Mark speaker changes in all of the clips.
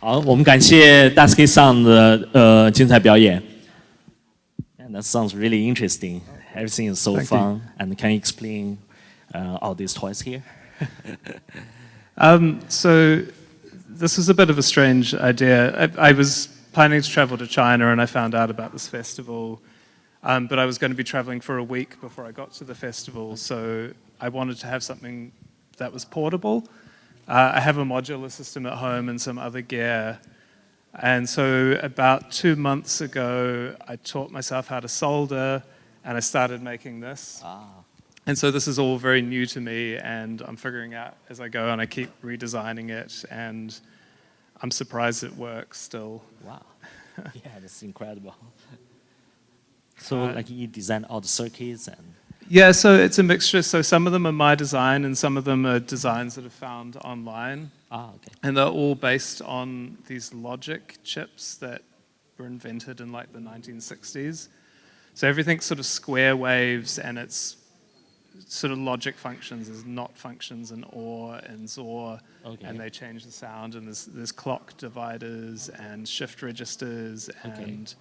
Speaker 1: 好，我们感谢 Dusky Sound 的精彩表演。And that sounds really interesting. Everything is so fun. And can you explain all these toys here?
Speaker 2: So this was a bit of a strange idea. I was planning to travel to China and I found out about this festival, but I was going to be traveling for a week before I got to the festival, so I wanted to have something that was portable. I have a modular system at home and some other gear, and so about 2 months ago I taught myself how to solder and I started making this. And so this is all very new to me, and I'm figuring out as I go, and I keep redesigning it, and I'm surprised it works still.
Speaker 1: Wow. Yeah, that's incredible. So like you design all the circuits and...
Speaker 2: Yeah, so it's a mixture. So some of them are my design, and some of them are designs that I've found online.
Speaker 1: Okay.
Speaker 2: And they're all based on these logic chips that were invented in like the 1960s. So everything's sort of square waves, and it's sort of logic functions. There's not functions in OR and ZOR, and they change the sound. And there's clock dividers and shift registers and...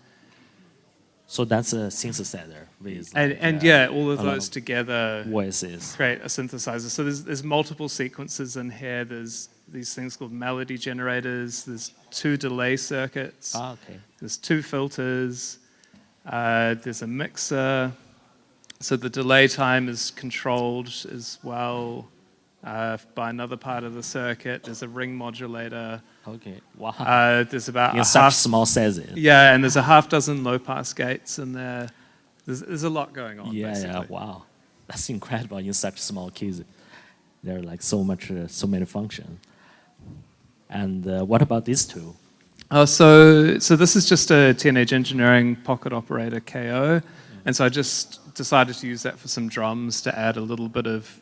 Speaker 1: So that's a synthesizer with
Speaker 2: and yeah, all of those together
Speaker 1: voices
Speaker 2: create a synthesizer. So there's multiple sequences in here. There's these things called melody generators. There's 2 delay circuits. There's 2 filters. There's a mixer. So the delay time is controlled as well by another part of the circuit. There's a ring modulator.
Speaker 1: Okay, wow.
Speaker 2: There's about
Speaker 1: in such small sizes.
Speaker 2: Yeah, and there's a half dozen low-pass gates in there. There's a lot going on, basically.
Speaker 1: Yeah, wow. That's incredible in such small keys. There are like so many functions. And what about these 2?
Speaker 2: So this is just a Teenage Engineering pocket operator KO. And so I just decided to use that for some drums to add a little bit of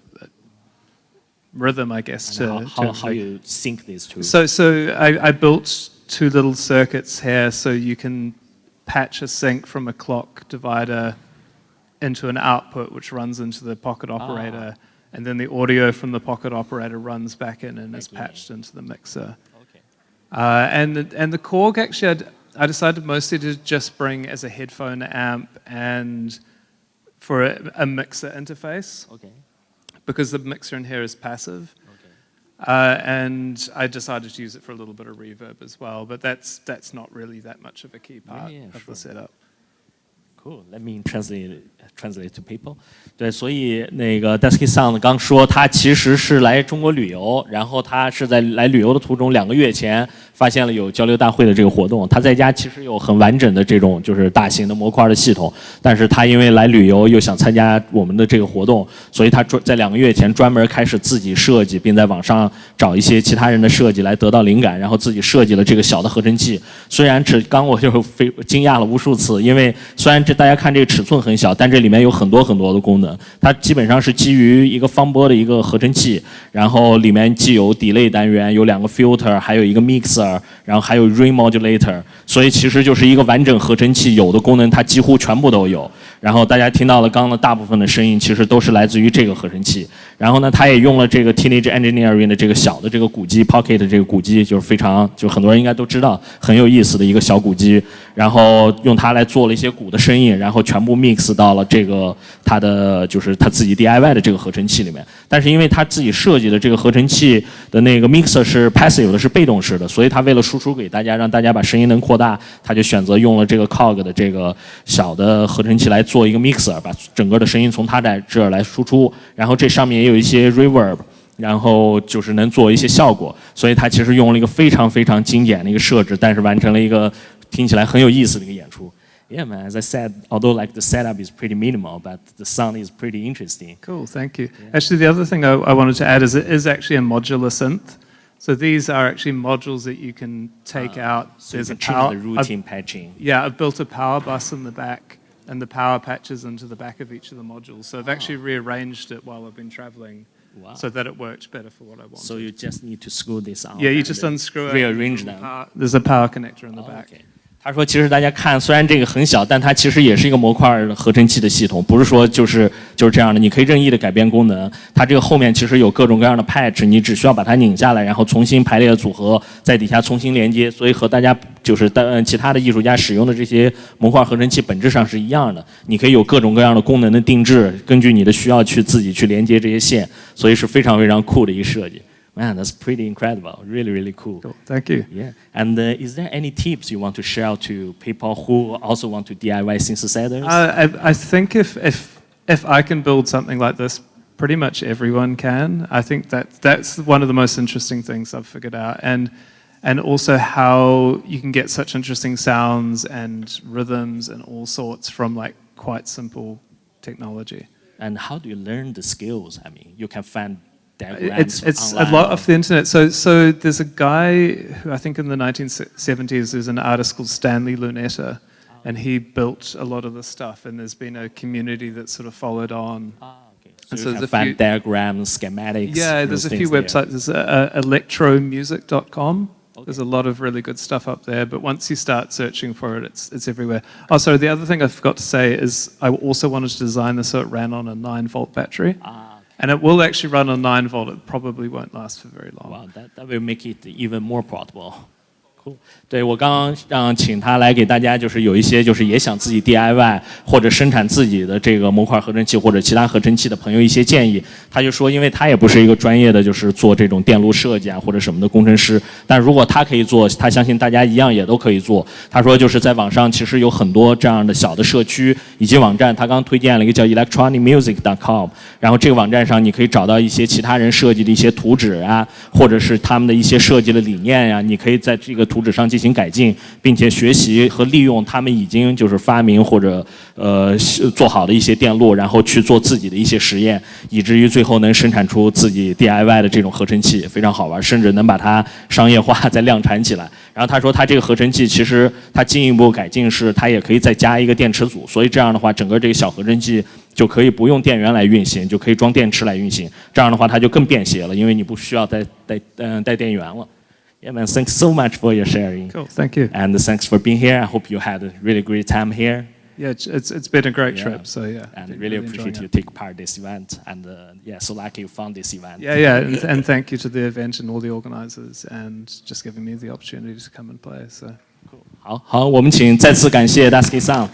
Speaker 2: rhythm, I guess.
Speaker 1: How you sync these 2?
Speaker 2: So I built 2 little circuits here, so you can patch a sync from a clock divider into an output which runs into the pocket operator, and then the audio from the pocket operator runs back in and is patched into the mixer. And the Korg, actually, I decided mostly to just bring as a headphone amp and for a mixer interface. Because the mixer in here is passive. And I decided to use it for a little bit of reverb as well, but that's not really that much of a key part of the setup.
Speaker 1: Cool. Let me translate to people. 对，所以那个 Dusky Sound 刚说他其实是来中国旅游，然后他是在来旅游的途中2个月前发现了有交流大会的这个活动。他在家其实有很完整的这种就是大型的模块的系统，但是他因为来旅游又想参加我们的这个活动，所以他在2个月前专门开始自己设计，并在网上找一些其他人的设计来得到灵感，然后自己设计了这个小的合成器。虽然刚我就惊讶了无数次，因为虽然大家看这个尺寸很小，但这里面有很多的功能。它基本上是基于一个方波的一个合成器，然后里面既有 delay 单元，有2个 filter， 还有一个 mixer， 然后还有 ring modulator， 所以其实就是一个完整合成器，有的功能它几乎全部都有。然后大家听到了刚刚的大部分的声音，其实都是来自于这个合成器。然后呢，它也用了这个 Teenage Engineering 的这个小的这个鼓机 Pocket 这个鼓机，就是非常就很多人应该都知道很有意思的一个小鼓机。然后用它来做了一些鼓的声音，然后全部 mix 到了这个它的就是它自己 DIY 的这个合成器里面。但是因为它自己设计的这个合成器的那个 mixer 是 passive 的，是被动式的，所以它为了输出给大家，让大家把声音能扩大，它就选择用了这个 COG 的这个小的合成器来做一个 mixer， 把整个的声音从它这儿来输出。然后这上面也有一些 reverb。然后就是能做一些效果，所以它其实用了一个非常非常精简的一个设置，但是完成了一个听起来很有意思的一个演出。Yeah, man. As I said, although like the setup is pretty minimal, but the sound is pretty interesting.
Speaker 2: Cool, thank you. Yeah. Actually, the other thing I wanted to add is it is actually a modular synth. So these are actually modules that you can take out.
Speaker 1: So there's a power the routine patching.
Speaker 2: Yeah, I've built a power bus in the back, and the power patches into the back of each of the modules. So I've actually rearranged it while I've been traveling. So that it worked better for what I wanted.
Speaker 1: So you just need to screw this out.
Speaker 2: Yeah, you just unscrew it.
Speaker 1: Rearrange them.
Speaker 2: There's a power connector in the back.
Speaker 1: 他说，其实大家看，虽然这个很小，但它其实也是一个模块合成器的系统，不是说就是这样的，你可以任意的改变功能。它这个后面其实有各种各样的 patch， 你只需要把它拧下来，然后重新排列组合，在底下重新连接，所以和大家就是其他的艺术家使用的这些模块合成器本质上是一样的。你可以有各种各样的功能的定制，根据你的需要去自己去连接这些线，所以是非常非常酷的一个设计。Man, that's pretty incredible. Really, really cool.
Speaker 2: Cool. Thank you.
Speaker 1: Yeah. And is there any tips you want to share to people who also want to DIY synthesizers?
Speaker 2: I think if I can build something like this, pretty much everyone can. I think that's one of the most interesting things I've figured out, and also how you can get such interesting sounds and rhythms and all sorts from like quite simple technology.
Speaker 1: And how do you learn the skills? I mean, you can find
Speaker 2: it's a lot off the internet. So there's a guy who I think in the 1970s there's an artist called Stanley Lunetta, and he built a lot of this stuff. And there's been a community that sort of followed on.
Speaker 1: Okay. So you can find diagrams, schematics.
Speaker 2: Yeah, there's a few websites. There's electromusic.com. Okay. There's a lot of really good stuff up there, but once you start searching for it, it's everywhere. Oh, sorry, the other thing I forgot to say is I also wanted to design this so it ran on a 9-volt battery. And it will actually run on 9-volt. It probably won't last for very long.
Speaker 1: Wow, that will make it even more portable. Cool. 对，我刚刚请他来给大家，就是有一些就是也想自己 DIY 或者生产自己的这个模块合成器或者其他合成器的朋友一些建议。他就说，因为他也不是一个专业的就是做这种电路设计啊或者什么的工程师，但如果他可以做，他相信大家一样也都可以做。他说就是在网上其实有很多这样的小的社区以及网站，他刚推荐了一个叫 electronicmusic.com， 然后这个网站上你可以找到一些其他人设计的一些图纸啊，或者是他们的一些设计的理念呀，你可以在这个图纸上进行改进，并且学习和利用他们已经就是发明或者做好的一些电路，然后去做自己的一些实验，以至于最后能生产出自己 DIY 的这种合成器，非常好玩，甚至能把它商业化再量产起来。然后他说他这个合成器其实他进一步改进是，它也可以再加一个电池组，所以这样的话整个这个小合成器就可以不用电源来运行，就可以装电池来运行。这样的话它就更便携了，因为你不需要带电源了。Yeah, man, thanks so much for your sharing.
Speaker 2: Cool, thank you.
Speaker 1: And thanks for being here. I hope you had a really great time here.
Speaker 2: Yeah, it's been a great trip, so yeah.
Speaker 1: And really appreciate you take part in this event. And yeah, so lucky you found this event.
Speaker 2: Yeah, and thank you to the event and all the organizers and just giving me the opportunity to come and play. So.
Speaker 1: Cool. 好，我们请再次感谢 Dusky 桑。